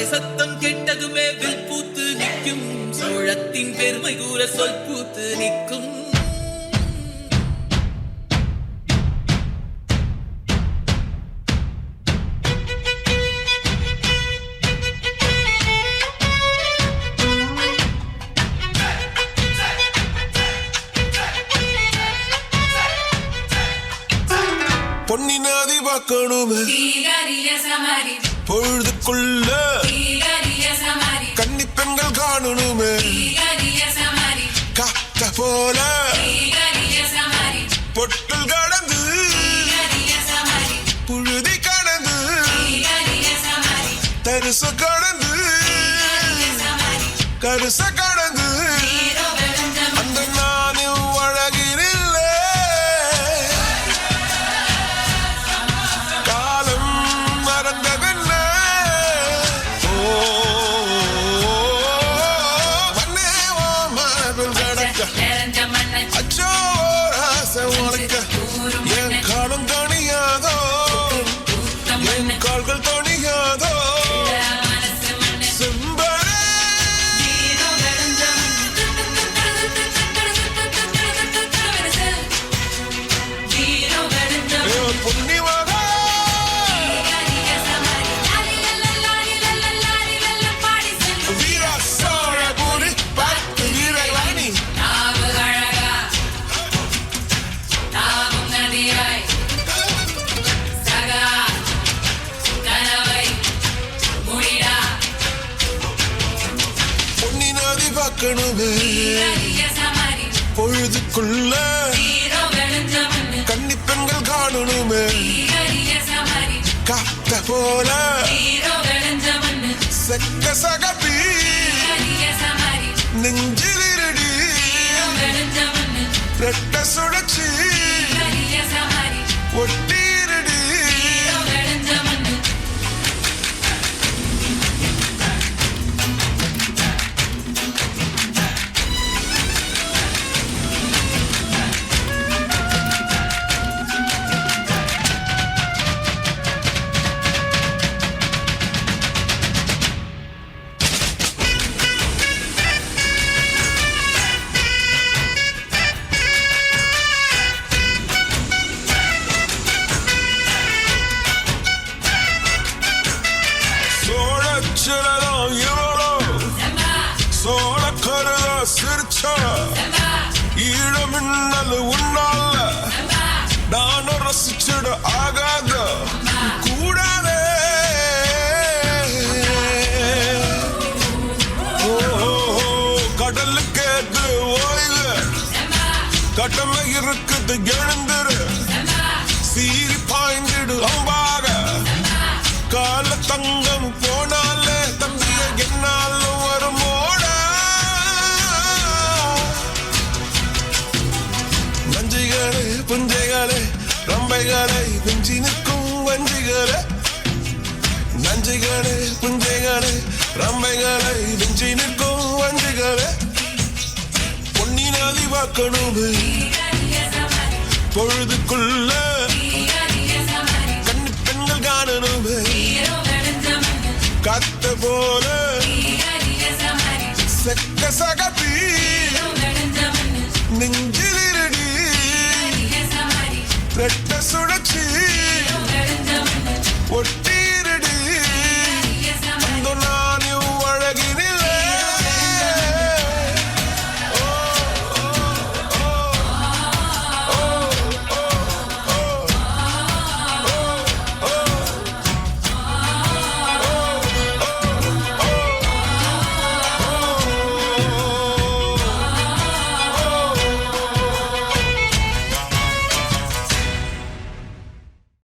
சத்தம் கெட்டதுமே வில் பூத்து நிற்கும், சோழத்தின் பெருமை கூற சொல் பூத்து நிற்கும். பொன்னினாதி பார்க்கணுமே பொழுதுக்குள்ள கன்னி பெண்கள் காணணுமே காத்த போல பொட்டல் கடந்து புழுதி கடந்து தரிச கடந்து கருச கடந்து அந்த நானே அழகினில்ல காலம் மறந்ததென்ன மண்ணே ஓ மார்பில் கடக்க அச்சோ ஆசை உனக்க என் காலம் தணியாதோ என் கால்கள் தணியாதோ பொழுதுக்குள்ள கன்னி பெண்கள் காணணுமே காத்த போல செக்க சகப்பி நெஞ்சிலிருடி ரெட்ட சுழற்சி ஒட்டிருடி சிரிச்சா ஈழமின்னல் உன்னால நானும் ரசிச்சிட ஆகாத கூடாதே கடலுக்கு ஏற்று ஓய்வு கடமை இருக்குது எழுந்துரு சீரி பாய்ந்திடு அம்பாக கால தங்கம் போனாலே தம்பிய என்னாலும் வருமோட புஞ்சைகளே ரம்பைகளை வெஞ்சி நிற்கும் வஞ்சிகளே நஞ்சிகளே புஞ்சைகளே ரம்பைகளை வெஞ்சி நிற்கும் வஞ்சிகளே பொன்னினாதி பார்க்கணுமே பொழுதுக்குள்ள கன்னி பெண்கள் காணணுமே காத்த போல செக்க சகப்பி நெஞ்சிலிருடி ரெட்ட சுழற்சி ஒட்டி